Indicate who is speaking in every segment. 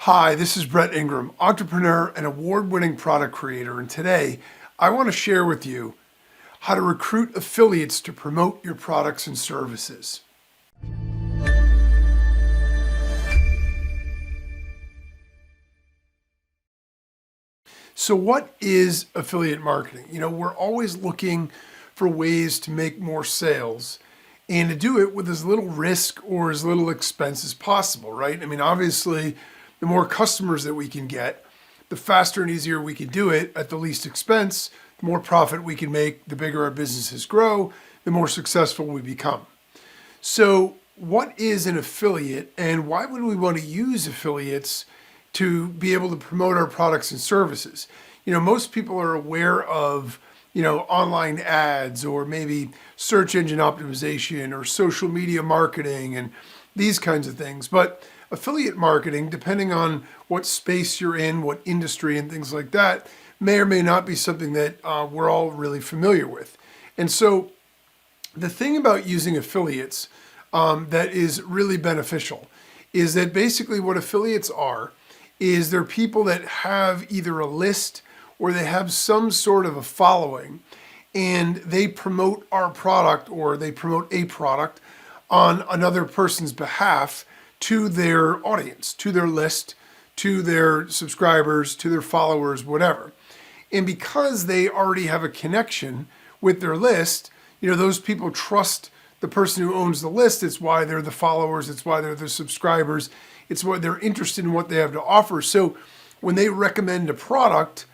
Speaker 1: Hi, this is Brett Ingram, entrepreneur and award-winning product creator, and today I want to share with you how to recruit affiliates to promote your products and services. So what is affiliate marketing? We're always looking for ways to make more sales and to do it with as little risk or as little expense as possible, right? Obviously, the more customers that we can get, the faster and easier we can do it at the least expense, the more profit we can make, the bigger our businesses grow, the more successful we become. So what is an affiliate and why would we want to use affiliates to be able to promote our products and services? Most people are aware of, online ads or maybe search engine optimization or social media marketing and these kinds of things. But affiliate marketing, depending on what space you're in, what industry and things like that, may or may not be something that we're all really familiar with. And so the thing about using affiliates that is really beneficial is that basically what affiliates are is they're people that have either a list or they have some sort of a following and they promote our product or they promote a product on another person's behalf to their audience, to their list, to their subscribers, to their followers, whatever. And because they already have a connection with their list, those people trust the person who owns the list. It's why they're the followers. It's why they're the subscribers. It's why they're interested in what they have to offer. So when they recommend a product,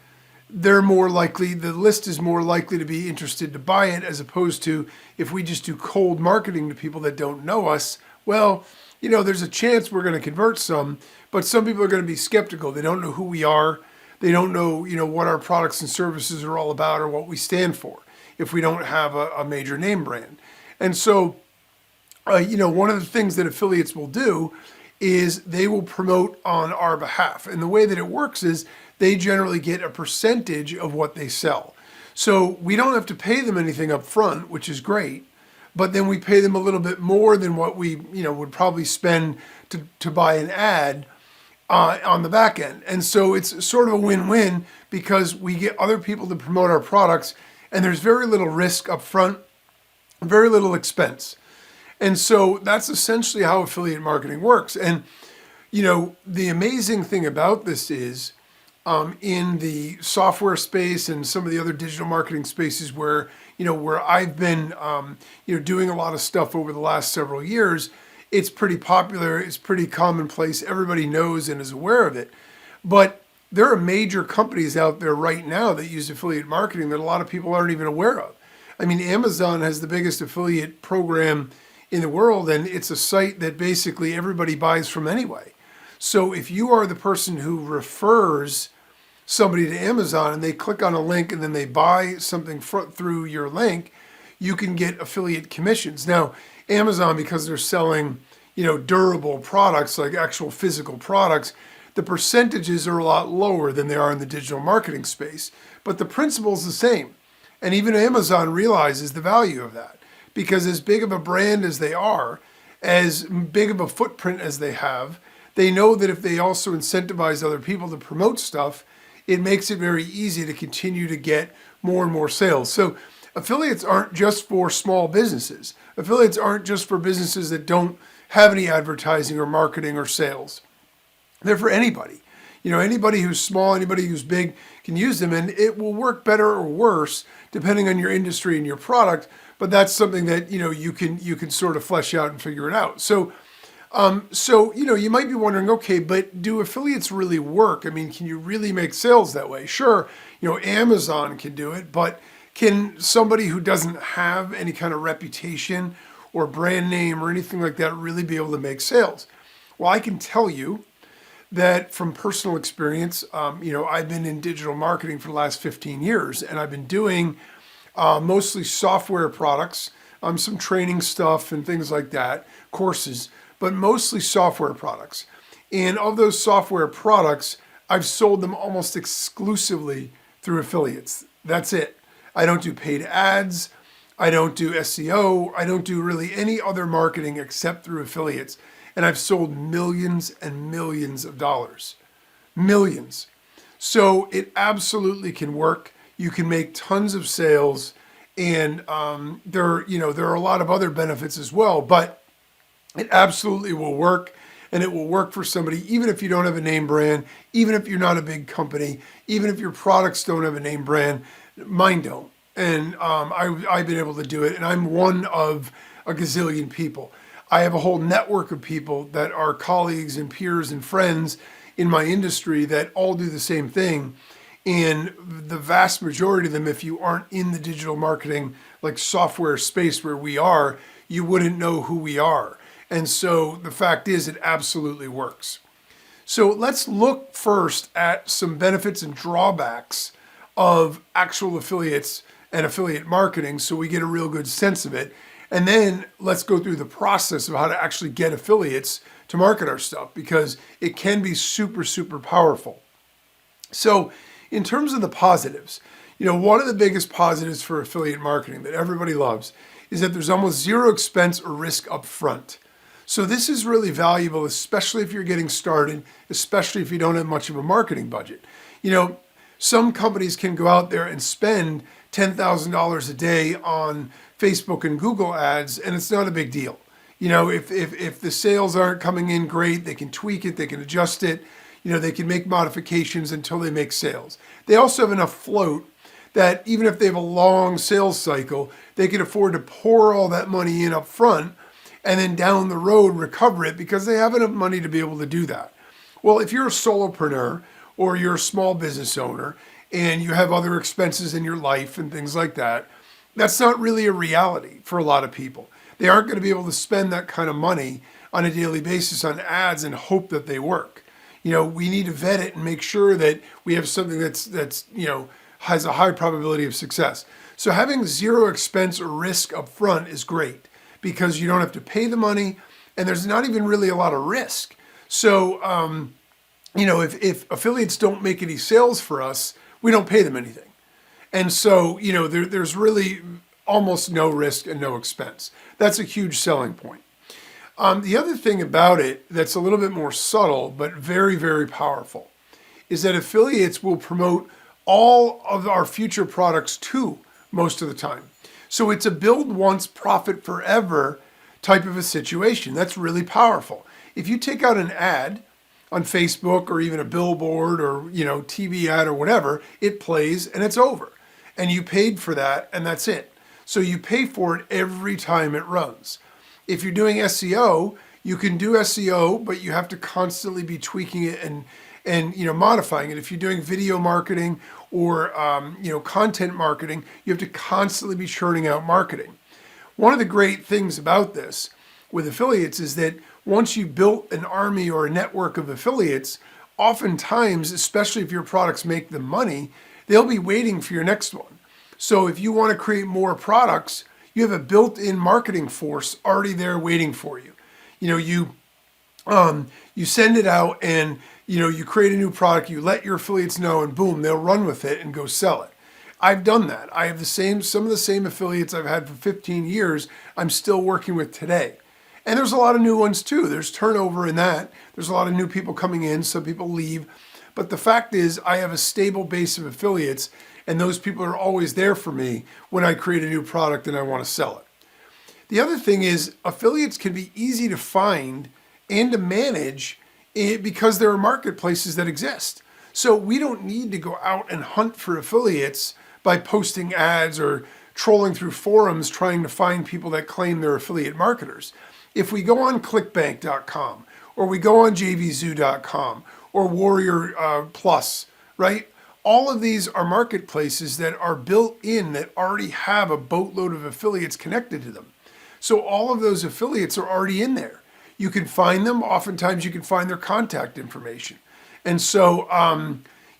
Speaker 1: they're more likely, the list is more likely to be interested to buy it, as opposed to if we just do cold marketing to people that don't know us. Well, there's a chance we're going to convert some, but some people are going to be skeptical. They don't know who we are. They don't know, what our products and services are all about or what we stand for if we don't have a major name brand. And so, one of the things that affiliates will do is they will promote on our behalf. And the way that it works is they generally get a percentage of what they sell. So we don't have to pay them anything up front, which is great. But then we pay them a little bit more than what we, would probably spend to buy an ad on the back end. And so it's sort of a win-win because we get other people to promote our products and there's very little risk up front, very little expense. And so that's essentially how affiliate marketing works. And, the amazing thing about this is in the software space and some of the other digital marketing spaces where I've been, doing a lot of stuff over the last several years, it's pretty popular, it's pretty commonplace, everybody knows and is aware of it. But there are major companies out there right now that use affiliate marketing that a lot of people aren't even aware of. Amazon has the biggest affiliate program in the world, and it's a site that basically everybody buys from anyway. So if you are the person who refers somebody to Amazon and they click on a link and then they buy something through your link, you can get affiliate commissions. Now, Amazon, because they're selling, durable products like actual physical products, the percentages are a lot lower than they are in the digital marketing space. But the principle is the same. And even Amazon realizes the value of that because as big of a brand as they are, as big of a footprint as they have, they know that if they also incentivize other people to promote stuff, it makes it very easy to continue to get more and more sales. So affiliates aren't just for small businesses. Affiliates aren't just for businesses that don't have any advertising or marketing or sales. They're for anybody. Anybody who's small, anybody who's big can use them, and it will work better or worse depending on your industry and your product. But that's something that you can sort of flesh out and figure it out. So you might be wondering, okay, but do affiliates really work? Can you really make sales that way? Sure, Amazon can do it, but can somebody who doesn't have any kind of reputation or brand name or anything like that really be able to make sales? Well, I can tell you that from personal experience, I've been in digital marketing for the last 15 years, and I've been doing mostly software products, some training stuff and things like that, courses, but mostly software products. And of those software products, I've sold them almost exclusively through affiliates. That's it. I don't do paid ads. I don't do SEO. I don't do really any other marketing except through affiliates. and I've sold millions and millions of dollars. Millions. So it absolutely can work. You can make tons of sales, and there are a lot of other benefits as well, but it absolutely will work, and it will work for somebody even if you don't have a name brand, even if you're not a big company, even if your products don't have a name brand. Mine don't, and I've been able to do it, and I'm one of a gazillion people. I have a whole network of people that are colleagues and peers and friends in my industry that all do the same thing. And the vast majority of them, if you aren't in the digital marketing, like software space where we are, you wouldn't know who we are. And so the fact is, it absolutely works. So let's look first at some benefits and drawbacks of actual affiliates and affiliate marketing so we get a real good sense of it. And then let's go through the process of how to actually get affiliates to market our stuff, because it can be super, super powerful. So in terms of the positives, one of the biggest positives for affiliate marketing that everybody loves is that there's almost zero expense or risk up front. So this is really valuable, especially if you're getting started, especially if you don't have much of a marketing budget. Some companies can go out there and spend $10,000 a day on Facebook and Google ads, and it's not a big deal. If the sales aren't coming in great, they can tweak it, they can adjust it, they can make modifications until they make sales. They also have enough float that even if they have a long sales cycle, they can afford to pour all that money in up front and then down the road recover it because they have enough money to be able to do that. Well, if you're a solopreneur or you're a small business owner and you have other expenses in your life and things like that, that's not really a reality for a lot of people. They aren't going to be able to spend that kind of money on a daily basis on ads and hope that they work. We need to vet it and make sure that we have something that's has a high probability of success. So having zero expense or risk up front is great because you don't have to pay the money and there's not even really a lot of risk. So, if affiliates don't make any sales for us, we don't pay them anything. And so, there's really almost no risk and no expense. That's a huge selling point. The other thing about it that's a little bit more subtle, but very, very powerful, is that affiliates will promote all of our future products too, most of the time. So it's a build once, profit forever type of a situation. That's really powerful. If you take out an ad on Facebook or even a billboard or, TV ad or whatever, it plays and it's over. And you paid for that and that's it. So you pay for it every time it runs. If you're doing SEO, you can do SEO, but you have to constantly be tweaking it and modifying it. If you're doing video marketing or content marketing, you have to constantly be churning out marketing. One of the great things about this with affiliates is that once you've built an army or a network of affiliates, oftentimes, especially if your products make them money, they'll be waiting for your next one. So if you want to create more products, you have a built-in marketing force already there waiting for you. You send it out and you create a new product, you let your affiliates know, and boom, they'll run with it and go sell it. I've done that. I have some of the same affiliates I've had for 15 years, I'm still working with today. And there's a lot of new ones too. There's turnover in that. There's a lot of new people coming in, some people leave. But the fact is, I have a stable base of affiliates, and those people are always there for me when I create a new product and I want to sell it. The other thing is, affiliates can be easy to find and to manage because there are marketplaces that exist. So we don't need to go out and hunt for affiliates by posting ads or trolling through forums trying to find people that claim they're affiliate marketers. If we go on clickbank.com or we go on jvzoo.com or Warrior Plus, right? All of these are marketplaces that are built in that already have a boatload of affiliates connected to them. So all of those affiliates are already in there. You can find them. Oftentimes you can find their contact information. And so,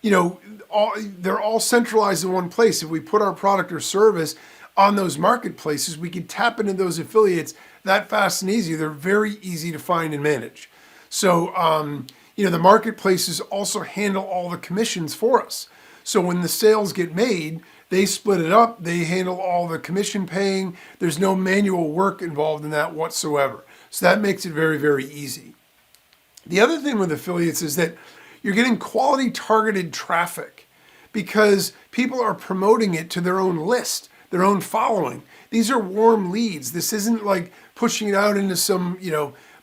Speaker 1: they're all centralized in one place. If we put our product or service on those marketplaces, we can tap into those affiliates that fast and easy. They're very easy to find and manage. So, the marketplaces also handle all the commissions for us. So when the sales get made, they split it up. They handle all the commission paying. There's no manual work involved in that whatsoever. So that makes it very, very easy. The other thing with affiliates is that you're getting quality targeted traffic because people are promoting it to their own list, their own following. These are warm leads. This isn't like pushing it out into some,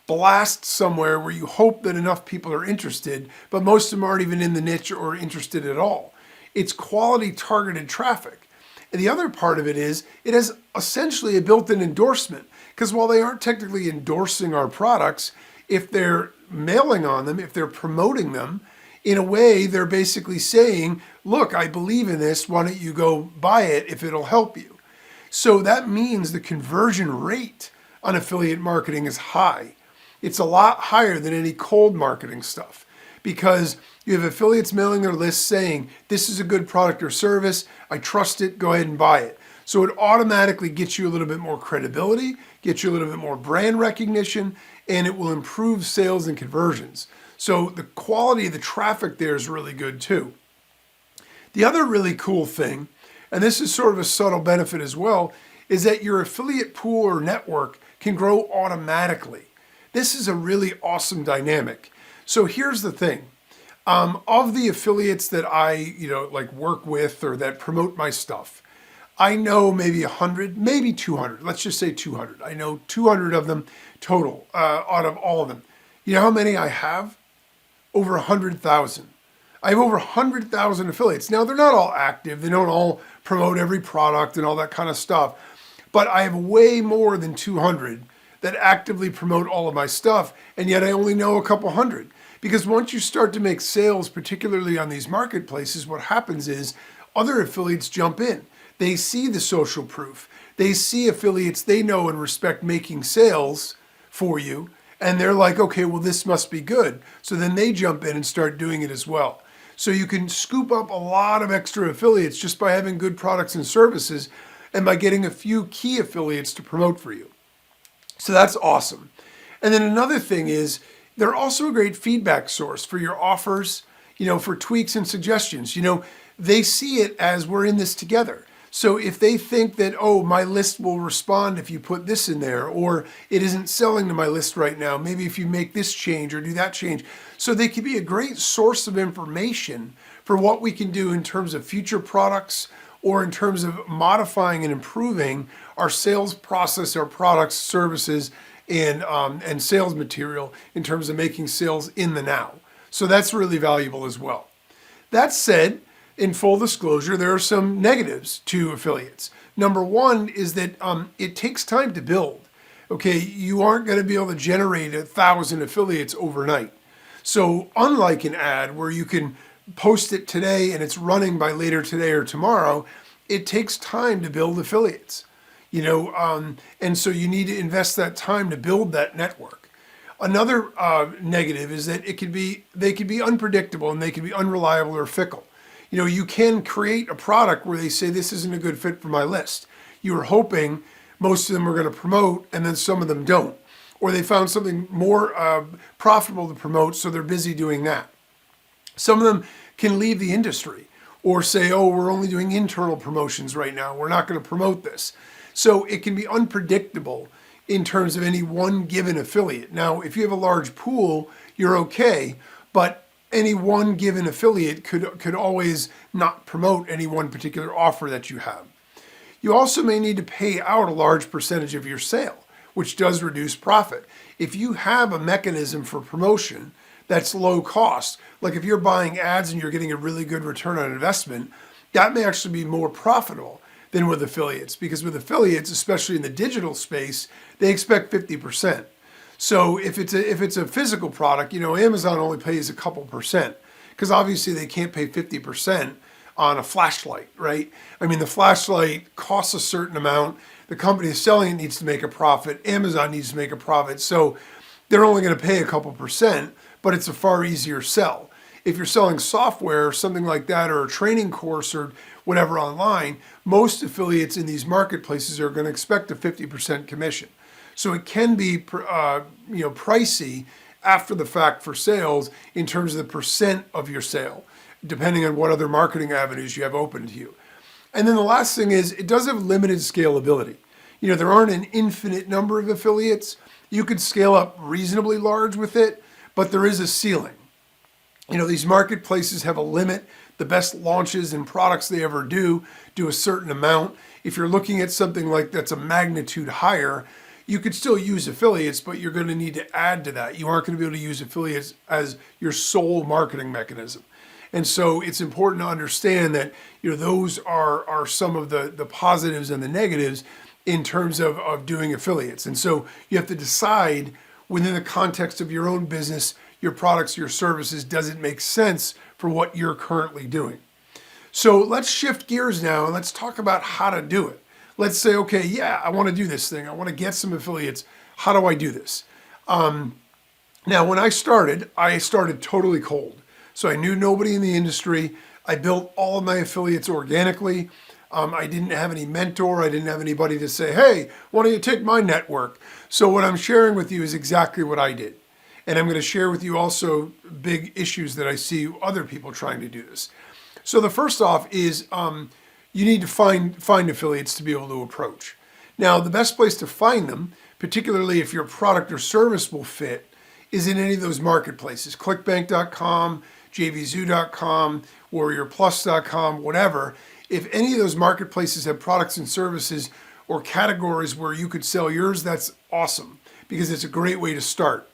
Speaker 1: blast somewhere where you hope that enough people are interested, but most of them aren't even in the niche or interested at all. It's quality targeted traffic. And the other part of it is it has essentially a built-in endorsement, because while they aren't technically endorsing our products, if they're mailing on them, if they're promoting them, in a way, they're basically saying, look, I believe in this. Why don't you go buy it if it'll help you? So that means the conversion rate on affiliate marketing is high. It's a lot higher than any cold marketing stuff because you have affiliates mailing their list saying, this is a good product or service. I trust it. Go ahead and buy it. So it automatically gets you a little bit more credibility, gets you a little bit more brand recognition, and it will improve sales and conversions. So the quality of the traffic there is really good too. The other really cool thing, and this is sort of a subtle benefit as well, is that your affiliate pool or network can grow automatically. This is a really awesome dynamic. So here's the thing. Of the affiliates that I, work with or that promote my stuff, I know maybe 100, maybe 200. Let's just say 200. I know 200 of them total out of all of them. You know how many I have? Over 100,000. I have over 100,000 affiliates. Now, they're not all active. They don't all promote every product and all that kind of stuff. But I have way more than 200 that actively promote all of my stuff, and yet I only know a couple hundred. Because once you start to make sales, particularly on these marketplaces, what happens is other affiliates jump in. They see the social proof. They see affiliates they know and respect making sales for you, and they're like, okay, well, this must be good. So then they jump in and start doing it as well. So you can scoop up a lot of extra affiliates just by having good products and services and by getting a few key affiliates to promote for you. So that's awesome. And then another thing is they're also a great feedback source for your offers, for tweaks and suggestions. They see it as we're in this together. So if they think that, oh, my list will respond if you put this in there, or it isn't selling to my list right now, maybe if you make this change or do that change. So they can be a great source of information for what we can do in terms of future products or in terms of modifying and improving our sales process, our products, services, and sales material in terms of making sales in the now. So that's really valuable as well. That said, in full disclosure, there are some negatives to affiliates. Number one is that it takes time to build. Okay, you aren't going to be able to generate 1,000 affiliates overnight. So unlike an ad where you can post it today and it's running by later today or tomorrow, it takes time to build affiliates. And so you need to invest that time to build that network. Another negative is that they can be unpredictable and they can be unreliable or fickle. You can create a product where they say this isn't a good fit for my list. You were hoping most of them are going to promote and then some of them don't. Or they found something more profitable to promote, so they're busy doing that. Some of them can leave the industry or say, oh, we're only doing internal promotions right now. We're not going to promote this. So it can be unpredictable in terms of any one given affiliate. Now, if you have a large pool, you're okay, but any one given affiliate could always not promote any one particular offer that you have. You also may need to pay out a large percentage of your sale, which does reduce profit. If you have a mechanism for promotion that's low cost, like if you're buying ads and you're getting a really good return on investment, that may actually be more profitable than with affiliates, because with affiliates, especially in the digital space, they expect 50%. So if it's a physical product, Amazon only pays a couple percent, because obviously they can't pay 50% on a flashlight, right? I mean, the flashlight costs a certain amount. The company selling it needs to make a profit. Amazon needs to make a profit. So they're only going to pay a couple percent, but it's a far easier sell. If you're selling software or something like that, or a training course or whatever online, most affiliates in these marketplaces are going to expect a 50% commission. So it can be pricey after the fact for sales in terms of the percent of your sale, depending on what other marketing avenues you have open to you. And then the last thing is it does have limited scalability. There aren't an infinite number of affiliates. You could scale up reasonably large with it, but there is a ceiling. These marketplaces have a limit. The best launches and products they ever do a certain amount. If you're looking at something like that's a magnitude higher, you could still use affiliates, but you're going to need to add to that. You aren't going to be able to use affiliates as your sole marketing mechanism. And so it's important to understand that those are some of the positives and the negatives in terms of doing affiliates. And so you have to decide within the context of your own business, your products, your services, does it make sense for what you're currently doing? So let's shift gears now and let's talk about how to do it. Let's say, okay, yeah, I want to do this thing. I want to get some affiliates. How do I do this? Now, when I started totally cold. So I knew nobody in the industry. I built all of my affiliates organically. I didn't have any mentor. I didn't have anybody to say, hey, why don't you take my network? So what I'm sharing with you is exactly what I did. And I'm going to share with you also big issues that I see other people trying to do this. So the first off is you need to find affiliates to be able to approach. Now, the best place to find them, particularly if your product or service will fit, is in any of those marketplaces. Clickbank.com, jvzoo.com, warriorplus.com, whatever. If any of those marketplaces have products and services or categories where you could sell yours, that's awesome because it's a great way to start.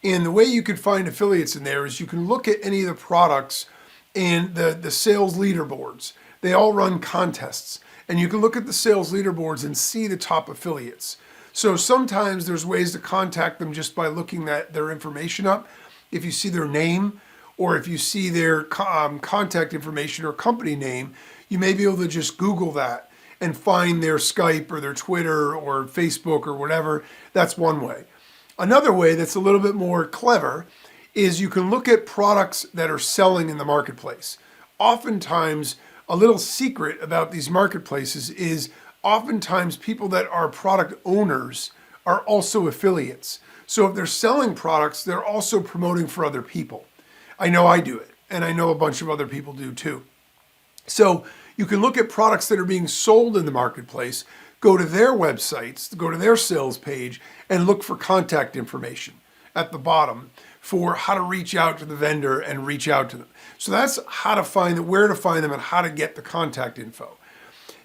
Speaker 1: And the way you could find affiliates in there is you can look at any of the products and the sales leaderboards. They all run contests. And you can look at the sales leaderboards and see the top affiliates. So sometimes there's ways to contact them just by looking at their information up. If you see their name or if you see their contact information or company name, you may be able to just Google that and find their Skype or their Twitter or Facebook or whatever. That's one way. Another way that's a little bit more clever is you can look at products that are selling in the marketplace. Oftentimes, a little secret about these marketplaces is oftentimes people that are product owners are also affiliates. So if they're selling products, they're also promoting for other people. I know I do it, and I know a bunch of other people do too. So you can look at products that are being sold in the marketplace, go to their websites, go to their sales page, and look for contact information at the bottom for how to reach out to the vendor and reach out to them. So that's how to find them, where to find them, and how to get the contact info.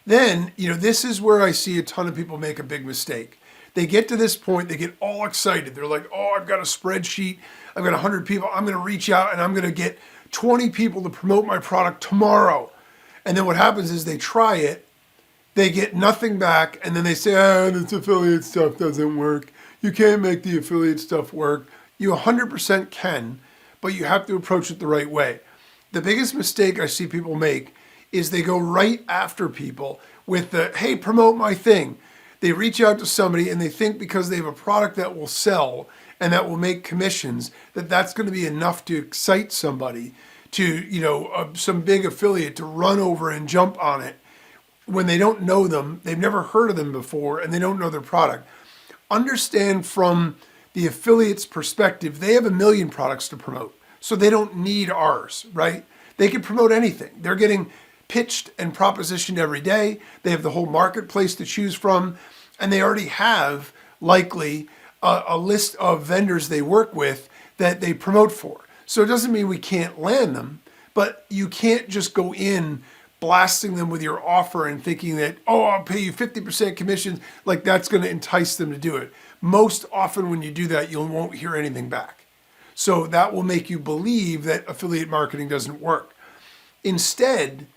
Speaker 1: Then, this is where I see a ton of people make a big mistake. They get to this point, they get all excited. They're like, oh, I've got a spreadsheet. I've got 100 people. I'm going to reach out and I'm going to get 20 people to promote my product tomorrow. And then what happens is they try it, they get nothing back, and then they say, this affiliate stuff doesn't work. You can't make the affiliate stuff work. You 100% can, but you have to approach it the right way. The biggest mistake I see people make is they go right after people with the, hey, promote my thing. They reach out to somebody and they think because they have a product that will sell and that will make commissions, that that's going to be enough to excite somebody to, some big affiliate to run over and jump on it when they don't know them, they've never heard of them before, and they don't know their product. Understand from the affiliate's perspective, they have a million products to promote, so they don't need ours, right? They can promote anything. They're getting pitched and propositioned every day. They have the whole marketplace to choose from, and they already have likely a list of vendors they work with that they promote for. So it doesn't mean we can't land them, but you can't just go in blasting them with your offer and thinking that, oh, I'll pay you 50% commissions, like that's going to entice them to do it. Most often when you do that, you won't hear anything back. So that will make you believe that affiliate marketing doesn't work. Instead,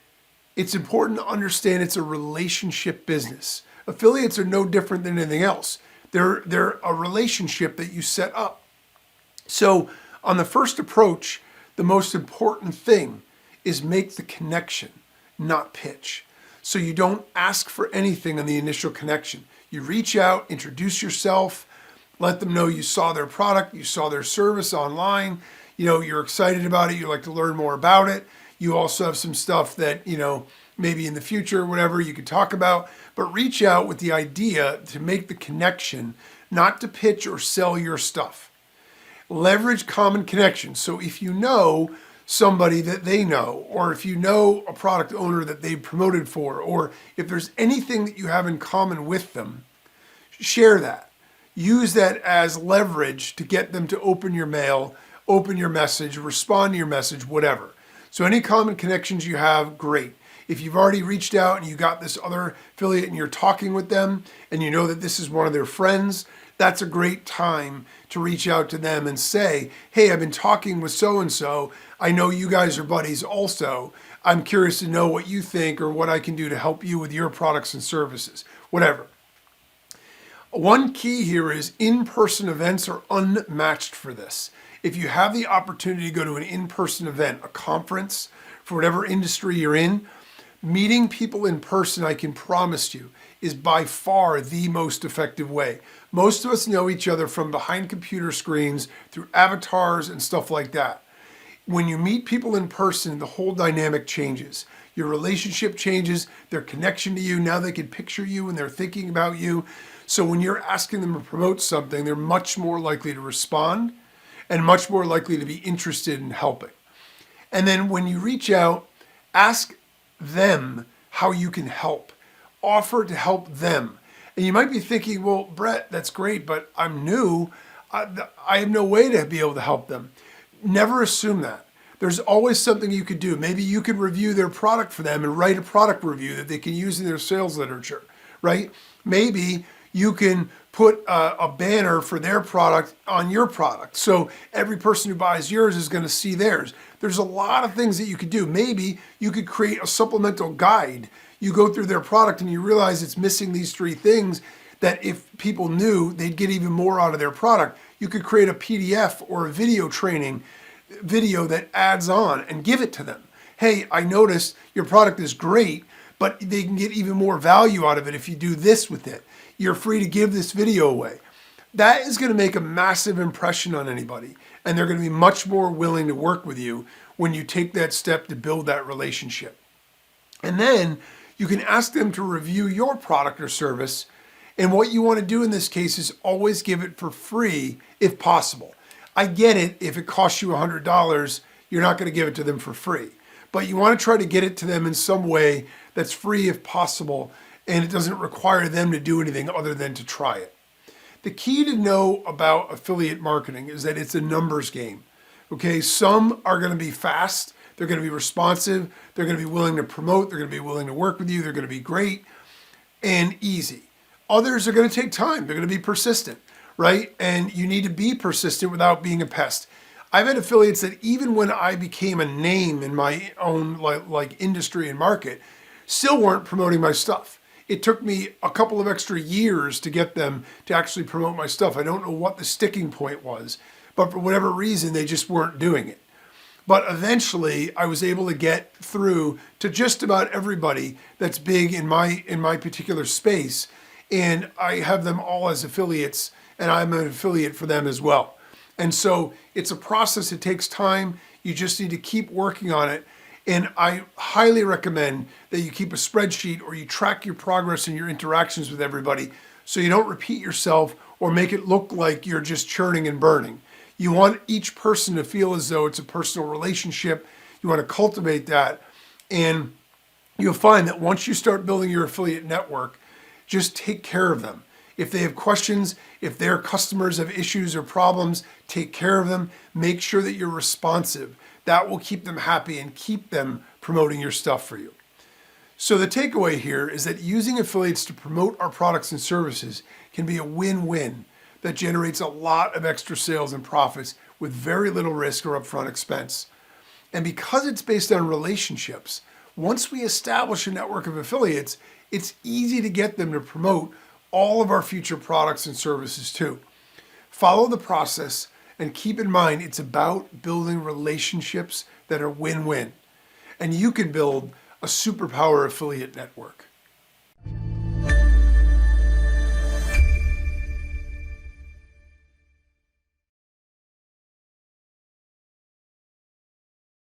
Speaker 1: it's important to understand it's a relationship business. Affiliates are no different than anything else. They're a relationship that you set up. So on the first approach, the most important thing is make the connection, not pitch. So you don't ask for anything on the initial connection. You reach out, introduce yourself, let them know you saw their product, you saw their service online, you're excited about it, you'd like to learn more about it. You also have some stuff that, maybe in the future, whatever you could talk about, but reach out with the idea to make the connection, not to pitch or sell your stuff. Leverage common connections. So if you know somebody that they know, or if you know a product owner that they promoted for, or if there's anything that you have in common with them, share that. use that as leverage to get them to open your mail, open your message, respond to your message, whatever. So any common connections you have, great. If you've already reached out and you got this other affiliate and you're talking with them and you know that this is one of their friends, that's a great time to reach out to them and say, hey, I've been talking with so-and-so. I know you guys are buddies also. I'm curious to know what you think or what I can do to help you with your products and services, whatever. One key here is in-person events are unmatched for this. If you have the opportunity to go to an in-person event, a conference, for whatever industry you're in, meeting people in person, I can promise you, is by far the most effective way. Most of us know each other from behind computer screens, through avatars and stuff like that. When you meet people in person, the whole dynamic changes. Your relationship changes, their connection to you, now they can picture you and they're thinking about you. So when you're asking them to promote something, they're much more likely to respond and much more likely to be interested in helping. And then when you reach out, ask them how you can help. Offer to help them. And you might be thinking, well, Brett, that's great, but I'm new. I have no way to be able to help them. Never assume that. There's always something you could do. Maybe you could review their product for them and write a product review that they can use in their sales literature, right? Maybe you can put a banner for their product on your product. So every person who buys yours is going to see theirs. There's a lot of things that you could do. Maybe you could create a supplemental guide. You go through their product and you realize it's missing these 3 things that if people knew, they'd get even more out of their product. You could create a PDF or a video training video that adds on and give it to them. Hey, I noticed your product is great, but they can get even more value out of it if you do this with it. You're free to give this video away. That is going to make a massive impression on anybody, and they're going to be much more willing to work with you when you take that step to build that relationship. And then you can ask them to review your product or service, and what you want to do in this case is always give it for free if possible. I get it, if it costs you $100, you're not going to give it to them for free. But you want to try to get it to them in some way that's free if possible, and it doesn't require them to do anything other than to try it. The key to know about affiliate marketing is that it's a numbers game. Okay, some are going to be fast, they're going to be responsive, they're going to be willing to promote, they're going to be willing to work with you, they're going to be great and easy. Others are going to take time, they're going to be persistent, right? And you need to be persistent without being a pest. I've had affiliates that even when I became a name in my own like industry and market, still weren't promoting my stuff. It took me a couple of extra years to get them to actually promote my stuff. I don't know what the sticking point was, but for whatever reason, they just weren't doing it. But eventually, I was able to get through to just about everybody that's big in my particular space, and I have them all as affiliates, and I'm an affiliate for them as well. And so it's a process, it takes time, you just need to keep working on it. And I highly recommend that you keep a spreadsheet or you track your progress and your interactions with everybody so you don't repeat yourself or make it look like you're just churning and burning. You want each person to feel as though it's a personal relationship. You want to cultivate that. And you'll find that once you start building your affiliate network, just take care of them. If they have questions, if their customers have issues or problems, take care of them. Make sure that you're responsive. That will keep them happy and keep them promoting your stuff for you. So the takeaway here is that using affiliates to promote our products and services can be a win-win that generates a lot of extra sales and profits with very little risk or upfront expense. And because it's based on relationships, once we establish a network of affiliates, it's easy to get them to promote all of our future products and services too. Follow the process and keep in mind it's about building relationships that are win-win. And you can build a superpower affiliate network.